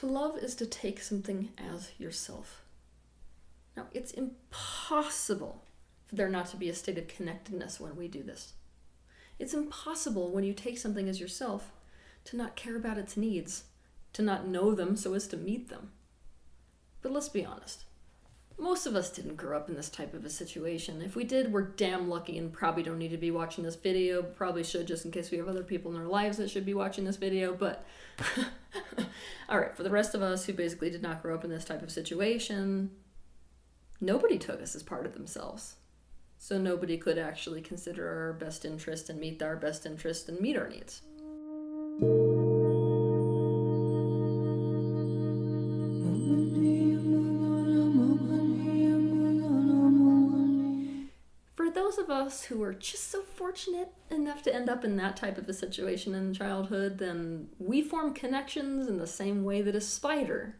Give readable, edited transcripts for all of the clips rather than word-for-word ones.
To love is to take something as yourself. Now, it's impossible for there not to be a state of connectedness when we do this. It's impossible when you take something as yourself to not care about its needs, to not know them so as to meet them. But let's be honest. Most of us didn't grow up in this type of a situation. If we did, we're damn lucky and probably don't need to be watching this video. Probably should, just in case we have other people in our lives that should be watching this video, but alright, for the rest of us who basically did not grow up in this type of situation, nobody took us as part of themselves. So nobody could actually consider our best interest and meet our best interest and meet our needs. For those of us who were just so fortunate enough to end up in that type of a situation in childhood, then we form connections in the same way that a spider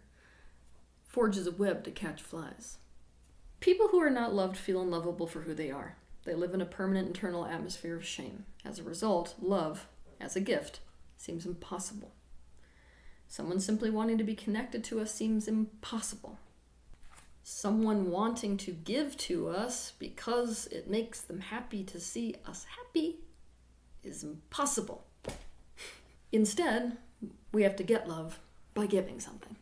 forges a web to catch flies. People who are not loved feel unlovable for who they are. They live in a permanent internal atmosphere of shame. As a result, love, as a gift, seems impossible. Someone simply wanting to be connected to us seems impossible. Someone wanting to give to us because it makes them happy to see us happy is impossible. Instead, we have to get love by giving something.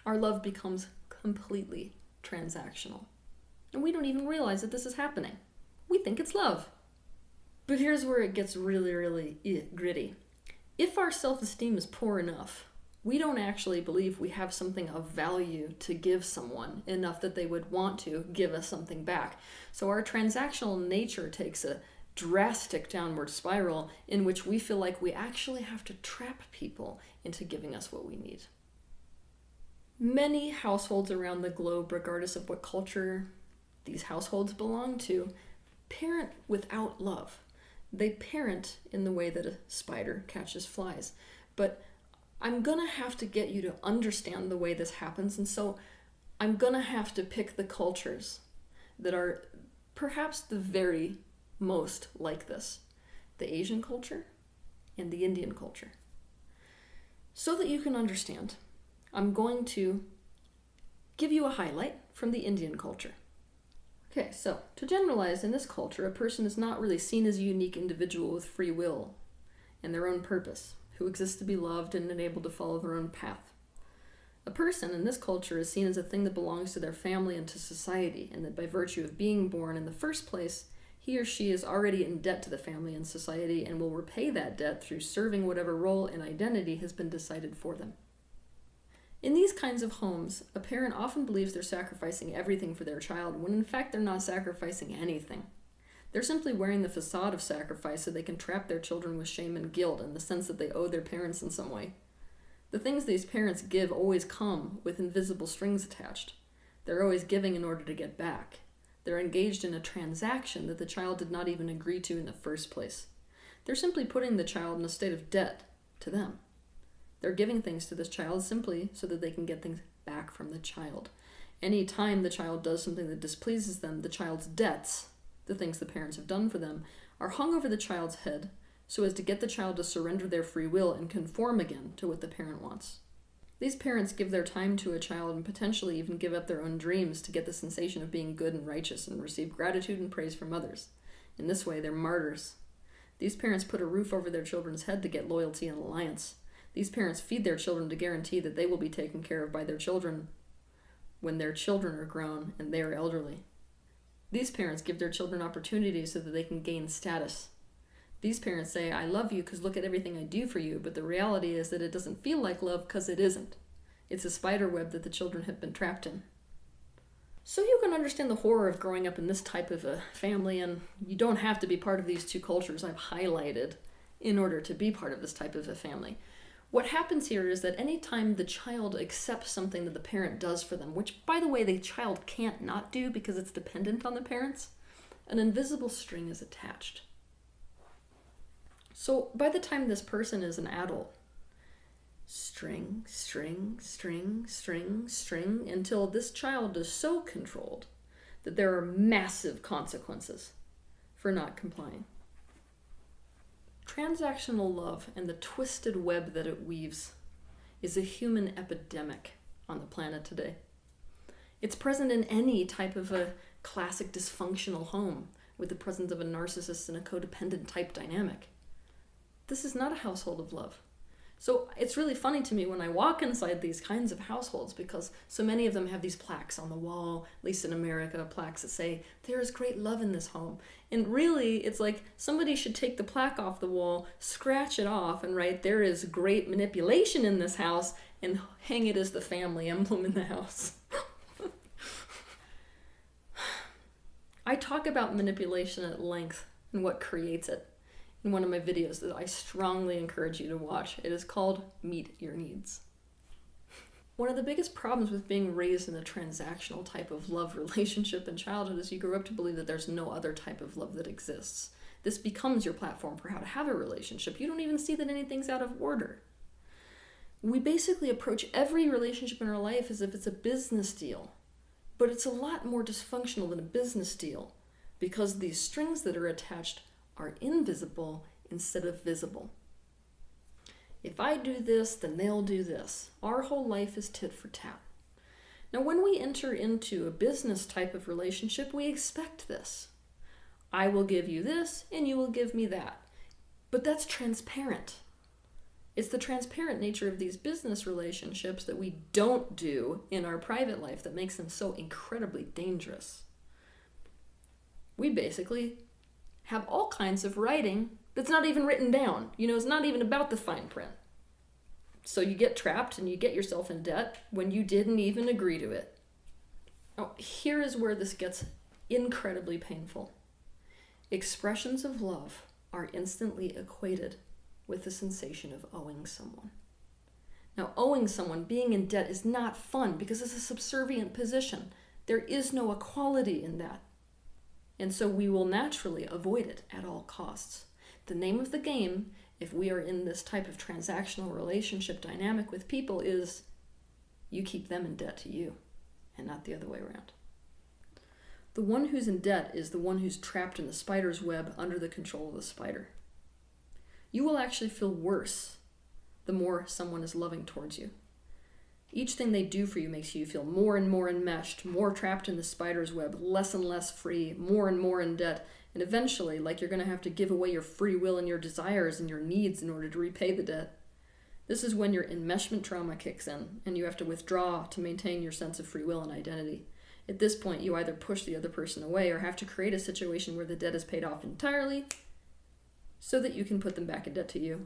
Our love becomes completely transactional. And we don't even realize that this is happening. We think it's love. But here's where it gets really, really gritty. If our self-esteem is poor enough, we don't actually believe we have something of value to give someone enough that they would want to give us something back. So our transactional nature takes a drastic downward spiral in which we feel like we actually have to trap people into giving us what we need. Many households around the globe, regardless of what culture these households belong to, parent without love. They parent in the way that a spider catches flies. But I'm gonna have to get you to understand the way this happens, and so I'm gonna have to pick the cultures that are perhaps the very most like this. The Asian culture and the Indian culture. So that you can understand, I'm going to give you a highlight from the Indian culture. Okay, so to generalize, in this culture, a person is not really seen as a unique individual with free will and their own purpose, who exists to be loved and enabled to follow their own path. A person in this culture is seen as a thing that belongs to their family and to society, and that by virtue of being born in the first place, he or she is already in debt to the family and society and will repay that debt through serving whatever role and identity has been decided for them. In these kinds of homes, a parent often believes they're sacrificing everything for their child, when in fact they're not sacrificing anything. They're simply wearing the facade of sacrifice so they can trap their children with shame and guilt in the sense that they owe their parents in some way. The things these parents give always come with invisible strings attached. They're always giving in order to get back. They're engaged in a transaction that the child did not even agree to in the first place. They're simply putting the child in a state of debt to them. They're giving things to this child simply so that they can get things back from the child. Any time the child does something that displeases them, the child's debts, the things the parents have done for them, are hung over the child's head so as to get the child to surrender their free will and conform again to what the parent wants. These parents give their time to a child and potentially even give up their own dreams to get the sensation of being good and righteous and receive gratitude and praise from others. In this way, they're martyrs. These parents put a roof over their children's head to get loyalty and alliance. These parents feed their children to guarantee that they will be taken care of by their children when their children are grown and they are elderly. These parents give their children opportunities so that they can gain status. These parents say, I love you because look at everything I do for you, but the reality is that it doesn't feel like love because it isn't. It's a spider web that the children have been trapped in. So you can understand the horror of growing up in this type of a family, and you don't have to be part of these two cultures I've highlighted in order to be part of this type of a family. What happens here is that anytime the child accepts something that the parent does for them, which, by the way, the child can't not do because it's dependent on the parents, an invisible string is attached. So by the time this person is an adult, string, string, string, string, string, until this child is so controlled that there are massive consequences for not complying. Transactional love and the twisted web that it weaves is a human epidemic on the planet today. It's present in any type of a classic dysfunctional home with the presence of a narcissist and a codependent type dynamic. This is not a household of love. So it's really funny to me when I walk inside these kinds of households, because so many of them have these plaques on the wall, at least in America, plaques that say, there is great love in this home. And really, it's like somebody should take the plaque off the wall, scratch it off, and write, there is great manipulation in this house, and hang it as the family emblem in the house. I talk about manipulation at length and what creates it in one of my videos that I strongly encourage you to watch. It is called Meet Your Needs. One of the biggest problems with being raised in a transactional type of love relationship in childhood is you grow up to believe that there's no other type of love that exists. This becomes your platform for how to have a relationship. You don't even see that anything's out of order. We basically approach every relationship in our life as if it's a business deal, but it's a lot more dysfunctional than a business deal because these strings that are attached are invisible instead of visible. If I do this, then they'll do this. Our whole life is tit for tat. Now, when we enter into a business type of relationship, we expect this. I will give you this, and you will give me that. But that's transparent. It's the transparent nature of these business relationships that we don't do in our private life that makes them so incredibly dangerous. We basically have all kinds of writing that's not even written down. It's not even about the fine print. So you get trapped and you get yourself in debt when you didn't even agree to it. Now, here is where this gets incredibly painful. Expressions of love are instantly equated with the sensation of owing someone. Now, owing someone, being in debt, is not fun because it's a subservient position. There is no equality in that. And so we will naturally avoid it at all costs. The name of the game, if we are in this type of transactional relationship dynamic with people, is you keep them in debt to you and not the other way around. The one who's in debt is the one who's trapped in the spider's web under the control of the spider. You will actually feel worse the more someone is loving towards you. Each thing they do for you makes you feel more and more enmeshed, more trapped in the spider's web, less and less free, more and more in debt, and eventually, like you're going to have to give away your free will and your desires and your needs in order to repay the debt. This is when your enmeshment trauma kicks in, and you have to withdraw to maintain your sense of free will and identity. At this point, you either push the other person away or have to create a situation where the debt is paid off entirely so that you can put them back in debt to you.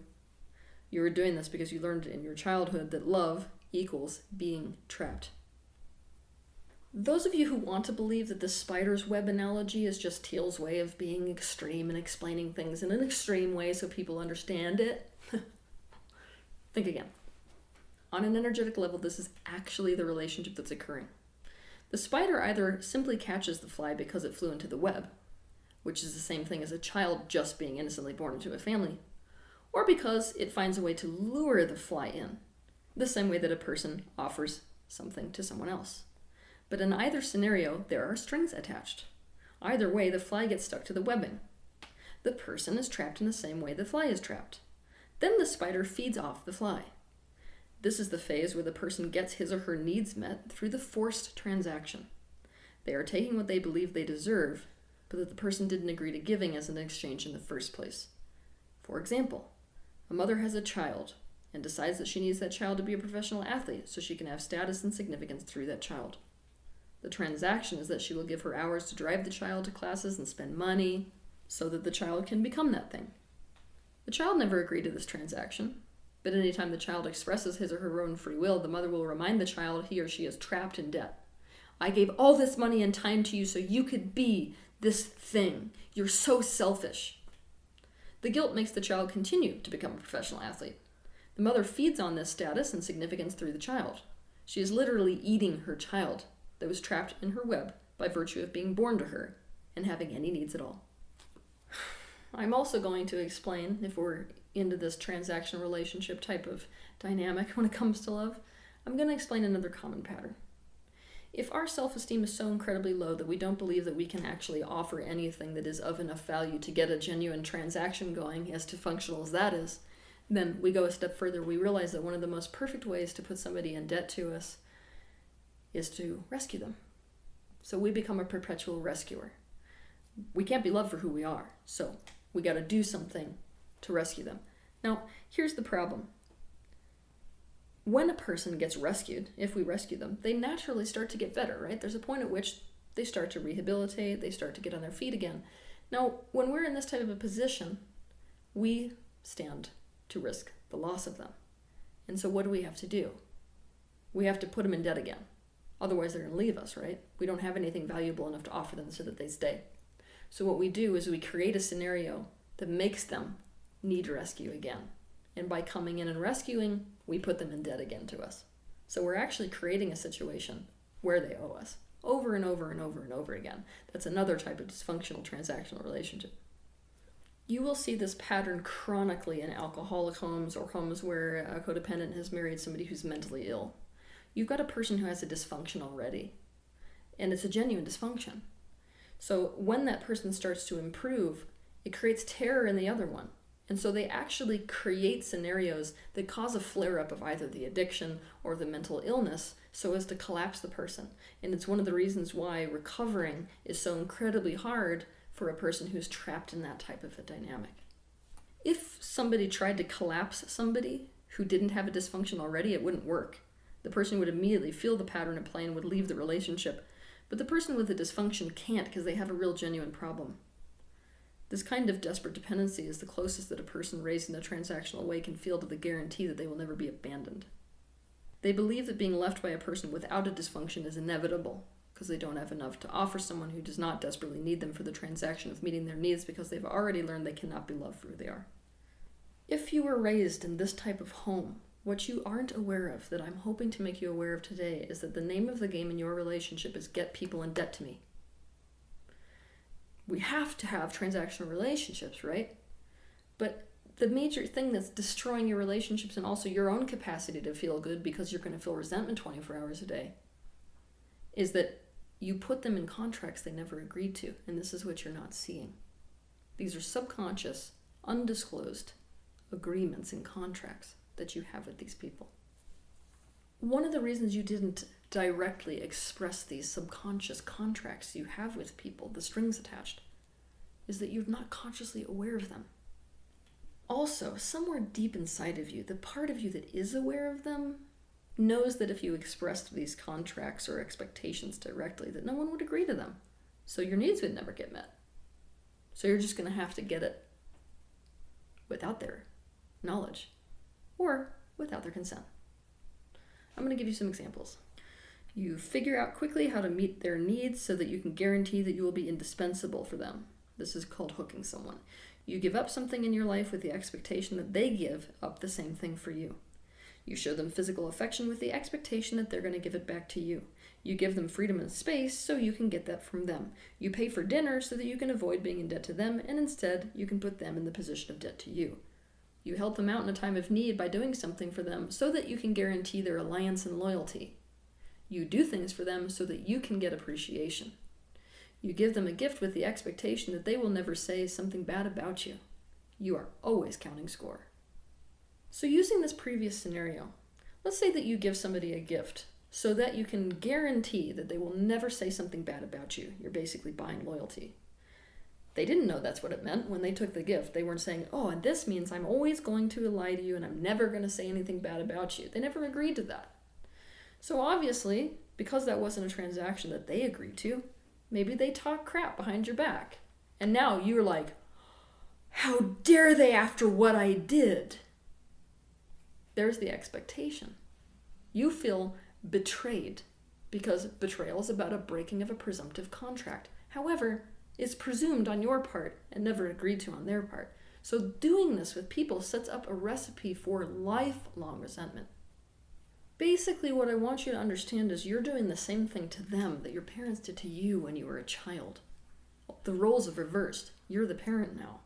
You are doing this because you learned in your childhood that love equals being trapped. Those of you who want to believe that the spider's web analogy is just Teal's way of being extreme and explaining things in an extreme way so people understand it, think again. On an energetic level, this is actually the relationship that's occurring. The spider either simply catches the fly because it flew into the web, which is the same thing as a child just being innocently born into a family, or because it finds a way to lure the fly in, the same way that a person offers something to someone else. But in either scenario, there are strings attached. Either way, the fly gets stuck to the webbing. The person is trapped in the same way the fly is trapped. Then the spider feeds off the fly. This is the phase where the person gets his or her needs met through the forced transaction. They are taking what they believe they deserve, but that the person didn't agree to giving as an exchange in the first place. For example, a mother has a child and decides that she needs that child to be a professional athlete so she can have status and significance through that child. The transaction is that she will give her hours to drive the child to classes and spend money so that the child can become that thing. The child never agreed to this transaction, but anytime the child expresses his or her own free will, the mother will remind the child he or she is trapped in debt. I gave all this money and time to you so you could be this thing. You're so selfish. The guilt makes the child continue to become a professional athlete. The mother feeds on this status and significance through the child. She is literally eating her child that was trapped in her web by virtue of being born to her and having any needs at all. I'm also going to explain, if we're into this transaction relationship type of dynamic when it comes to love, I'm going to explain another common pattern. If our self-esteem is so incredibly low that we don't believe that we can actually offer anything that is of enough value to get a genuine transaction going, as dysfunctional as that is, Then we go a step further. We realize that one of the most perfect ways to put somebody in debt to us is to rescue them. So we become a perpetual rescuer. We can't be loved for who we are, so we got to do something to rescue them. Now, here's the problem. When a person gets rescued, if we rescue them, they naturally start to get better, right? There's a point at which they start to rehabilitate, they start to get on their feet again. Now, when we're in this type of a position, we stand to risk the loss of them. And so what do we have to do? We have to put them in debt again. Otherwise, they're going to leave us, right? We don't have anything valuable enough to offer them so that they stay. So what we do is we create a scenario that makes them need rescue again. And by coming in and rescuing, we put them in debt again to us. So we're actually creating a situation where they owe us over and over and over and over again. That's another type of dysfunctional transactional relationship. You will see this pattern chronically in alcoholic homes or homes where a codependent has married somebody who's mentally ill. You've got a person who has a dysfunction already, and it's a genuine dysfunction. So when that person starts to improve, it creates terror in the other one. And so they actually create scenarios that cause a flare-up of either the addiction or the mental illness so as to collapse the person. And it's one of the reasons why recovering is so incredibly hard for a person who's trapped in that type of a dynamic. If somebody tried to collapse somebody who didn't have a dysfunction already, it wouldn't work. The person would immediately feel the pattern at play and would leave the relationship. But the person with a dysfunction can't because they have a real genuine problem. This kind of desperate dependency is the closest that a person raised in a transactional way can feel to the guarantee that they will never be abandoned. They believe that being left by a person without a dysfunction is inevitable because they don't have enough to offer someone who does not desperately need them for the transaction of meeting their needs because they've already learned they cannot be loved for who they are. If you were raised in this type of home, what you aren't aware of that I'm hoping to make you aware of today is that the name of the game in your relationship is get people in debt to me. We have to have transactional relationships, right? But the major thing that's destroying your relationships and also your own capacity to feel good because you're going to feel resentment 24 hours a day is that you put them in contracts they never agreed to, and this is what you're not seeing. These are subconscious, undisclosed agreements and contracts that you have with these people. One of the reasons you didn't directly express these subconscious contracts you have with people, the strings attached, is that you're not consciously aware of them. Also, somewhere deep inside of you, the part of you that is aware of them knows that if you expressed these contracts or expectations directly, that no one would agree to them. So your needs would never get met. So you're just going to have to get it without their knowledge or without their consent. I'm going to give you some examples. You figure out quickly how to meet their needs so that you can guarantee that you will be indispensable for them. This is called hooking someone. You give up something in your life with the expectation that they give up the same thing for you. You show them physical affection with the expectation that they're going to give it back to you. You give them freedom and space so you can get that from them. You pay for dinner so that you can avoid being in debt to them, and instead you can put them in the position of debt to you. You help them out in a time of need by doing something for them so that you can guarantee their alliance and loyalty. You do things for them so that you can get appreciation. You give them a gift with the expectation that they will never say something bad about you. You are always counting score. So using this previous scenario, let's say that you give somebody a gift so that you can guarantee that they will never say something bad about you. You're basically buying loyalty. They didn't know that's what it meant when they took the gift. They weren't saying, oh, and this means I'm always going to lie to you and I'm never going to say anything bad about you. They never agreed to that. So obviously, because that wasn't a transaction that they agreed to, maybe they talk crap behind your back. And now you're like, how dare they after what I did? There's the expectation. You feel betrayed because betrayal is about a breaking of a presumptive contract. However, it's presumed on your part and never agreed to on their part. So doing this with people sets up a recipe for lifelong resentment. Basically, what I want you to understand is you're doing the same thing to them that your parents did to you when you were a child. The roles have reversed. You're the parent now,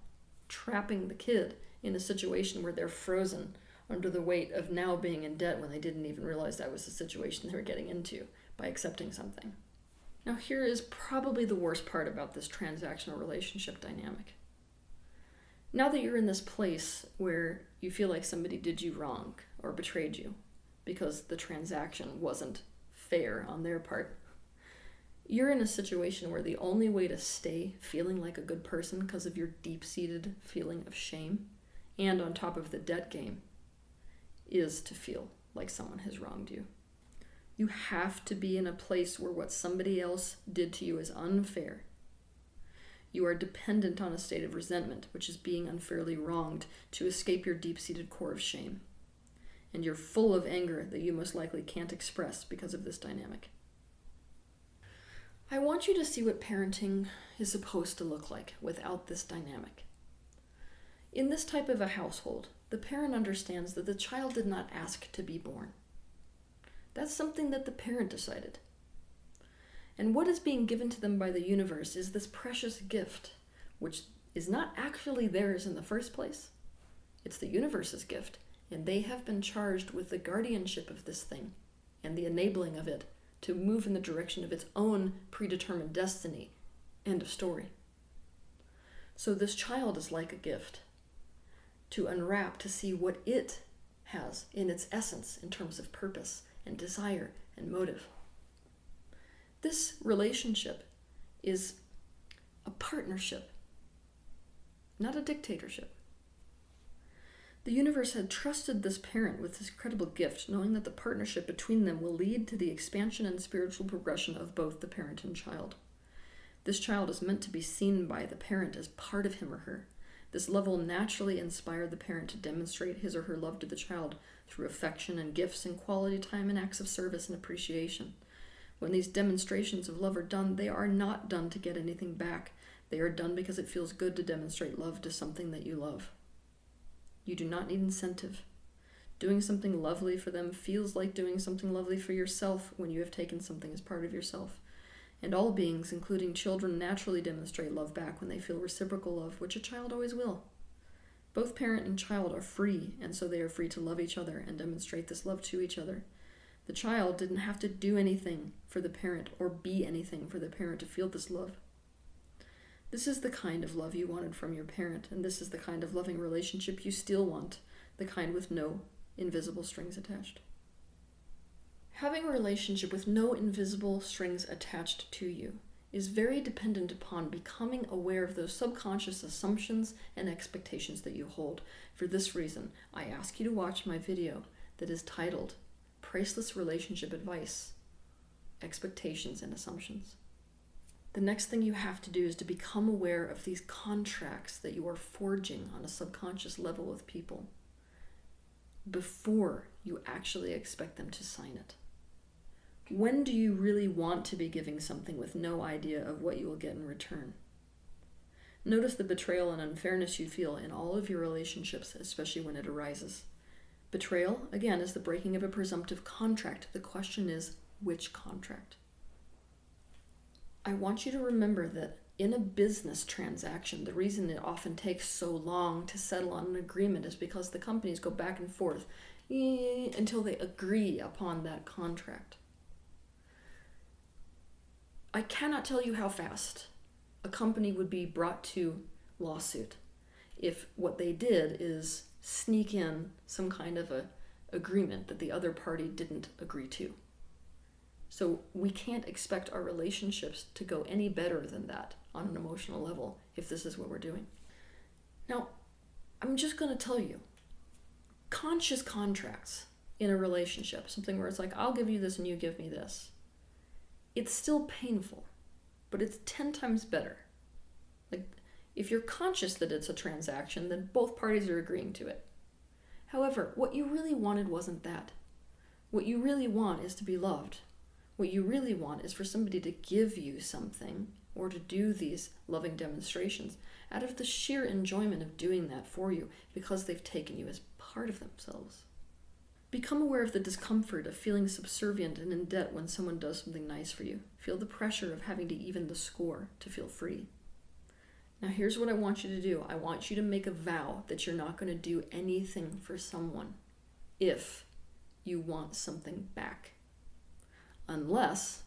trapping the kid in a situation where they're frozen under the weight of now being in debt when they didn't even realize that was the situation they were getting into by accepting something. Now here is probably the worst part about this transactional relationship dynamic. Now that you're in this place where you feel like somebody did you wrong or betrayed you because the transaction wasn't fair on their part, you're in a situation where the only way to stay feeling like a good person because of your deep-seated feeling of shame, and on top of the debt game, is to feel like someone has wronged you. You have to be in a place where what somebody else did to you is unfair. You are dependent on a state of resentment, which is being unfairly wronged, to escape your deep-seated core of shame. And you're full of anger that you most likely can't express because of this dynamic. I want you to see what parenting is supposed to look like without this dynamic. In this type of a household, the parent understands that the child did not ask to be born. That's something that the parent decided. And what is being given to them by the universe is this precious gift, which is not actually theirs in the first place. It's the universe's gift, and they have been charged with the guardianship of this thing and the enabling of it to move in the direction of its own predetermined destiny. End of story. So this child is like a gift to unwrap, to see what it has in its essence in terms of purpose and desire and motive. This relationship is a partnership, not a dictatorship. The universe had trusted this parent with this incredible gift, knowing that the partnership between them will lead to the expansion and spiritual progression of both the parent and child. This child is meant to be seen by the parent as part of him or her. This love will naturally inspire the parent to demonstrate his or her love to the child through affection and gifts and quality time and acts of service and appreciation. When these demonstrations of love are done, they are not done to get anything back. They are done because it feels good to demonstrate love to something that you love. You do not need incentive. Doing something lovely for them feels like doing something lovely for yourself when you have taken something as part of yourself. And all beings, including children, naturally demonstrate love back when they feel reciprocal love, which a child always will. Both parent and child are free, and so they are free to love each other and demonstrate this love to each other. The child didn't have to do anything for the parent or be anything for the parent to feel this love. This is the kind of love you wanted from your parent, and this is the kind of loving relationship you still want, the kind with no invisible strings attached. Having a relationship with no invisible strings attached to you is very dependent upon becoming aware of those subconscious assumptions and expectations that you hold. For this reason, I ask you to watch my video that is titled Priceless Relationship Advice, Expectations and Assumptions. The next thing you have to do is to become aware of these contracts that you are forging on a subconscious level with people before you actually expect them to sign it. When do you really want to be giving something with no idea of what you will get in return? Notice the betrayal and unfairness you feel in all of your relationships, especially when it arises. Betrayal, again, is the breaking of a presumptive contract. The question is, which contract? I want you to remember that in a business transaction, the reason it often takes so long to settle on an agreement is because the companies go back and forth until they agree upon that contract. I cannot tell you how fast a company would be brought to lawsuit if what they did is sneak in some kind of a agreement that the other party didn't agree to. So we can't expect our relationships to go any better than that on an emotional level if this is what we're doing. Now, I'm just going to tell you, conscious contracts in a relationship, something where it's like, I'll give you this and you give me this, it's still painful, but it's 10 times better. Like, if you're conscious that it's a transaction, then both parties are agreeing to it. However, what you really wanted wasn't that. What you really want is to be loved. What you really want is for somebody to give you something or to do these loving demonstrations out of the sheer enjoyment of doing that for you because they've taken you as part of themselves. Become aware of the discomfort of feeling subservient and in debt when someone does something nice for you. Feel the pressure of having to even the score to feel free. Now here's what I want you to do. I want you to make a vow that you're not going to do anything for someone if you want something back. Unless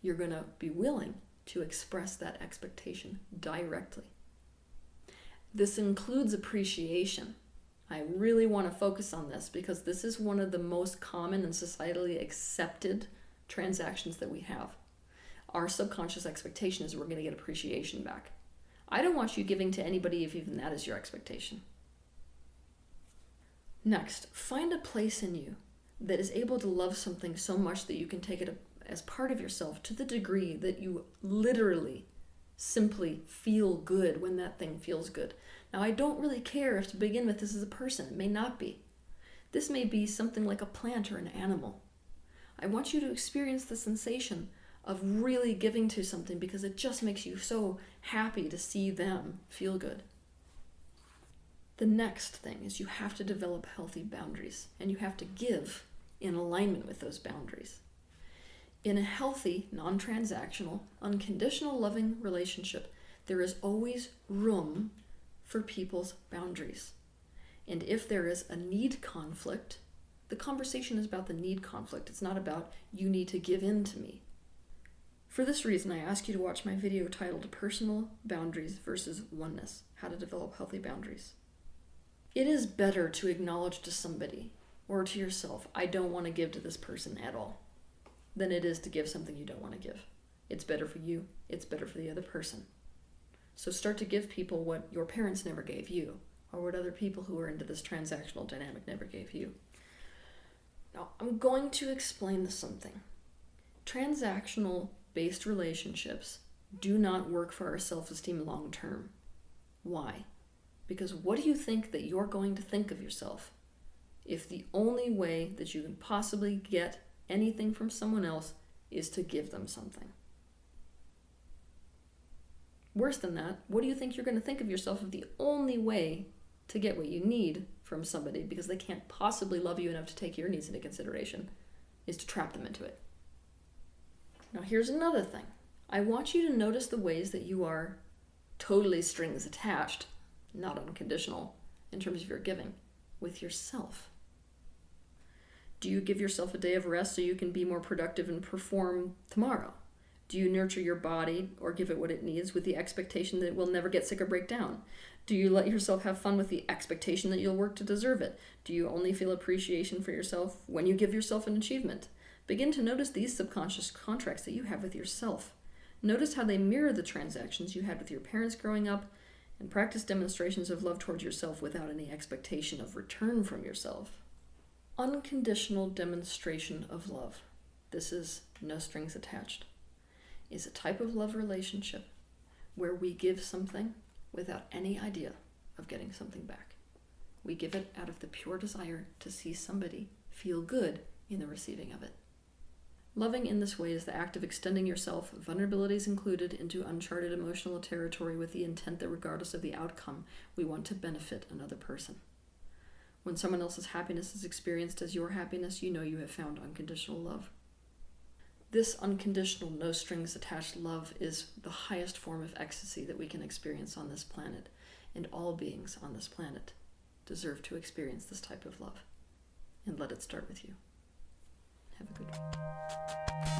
you're going to be willing to express that expectation directly. This includes appreciation. I really want to focus on this because this is one of the most common and societally accepted transactions that we have. Our subconscious expectation is we're going to get appreciation back. I don't want you giving to anybody if even that is your expectation. Next, find a place in you that is able to love something so much that you can take it as part of yourself to the degree that you literally simply feel good when that thing feels good. Now, I don't really care if to begin with this is a person. It may not be. This may be something like a plant or an animal. I want you to experience the sensation of really giving to something because it just makes you so happy to see them feel good. The next thing is you have to develop healthy boundaries, and you have to give in alignment with those boundaries. In a healthy, non-transactional, unconditional loving relationship, there is always room for people's boundaries. And if there is a need conflict, the conversation is about the need conflict. It's not about you need to give in to me. For this reason, I ask you to watch my video titled Personal Boundaries versus Oneness, How to Develop Healthy Boundaries. It is better to acknowledge to somebody or to yourself, I don't want to give to this person at all, than it is to give something you don't want to give. It's better for you. It's better for the other person. So start to give people what your parents never gave you, or what other people who are into this transactional dynamic never gave you. Now, I'm going to explain something. Transactional-based relationships do not work for our self-esteem long term. Why? Because what do you think that you're going to think of yourself if the only way that you can possibly get anything from someone else is to give them something? Worse than that, what do you think you're going to think of yourself if the only way to get what you need from somebody, because they can't possibly love you enough to take your needs into consideration, is to trap them into it? Now here's another thing. I want you to notice the ways that you are totally strings attached, not unconditional, in terms of your giving, with yourself. Do you give yourself a day of rest so you can be more productive and perform tomorrow? Do you nurture your body or give it what it needs with the expectation that it will never get sick or break down? Do you let yourself have fun with the expectation that you'll work to deserve it? Do you only feel appreciation for yourself when you give yourself an achievement? Begin to notice these subconscious contracts that you have with yourself. Notice how they mirror the transactions you had with your parents growing up, and practice demonstrations of love towards yourself without any expectation of return from yourself. Unconditional demonstration of love, this is no strings attached, is a type of love relationship where we give something without any idea of getting something back. We give it out of the pure desire to see somebody feel good in the receiving of it. Loving in this way is the act of extending yourself, vulnerabilities included, into uncharted emotional territory with the intent that regardless of the outcome, we want to benefit another person. When someone else's happiness is experienced as your happiness, you know you have found unconditional love. This unconditional, no strings attached love is the highest form of ecstasy that we can experience on this planet, and all beings on this planet deserve to experience this type of love. And let it start with you. Have a good one.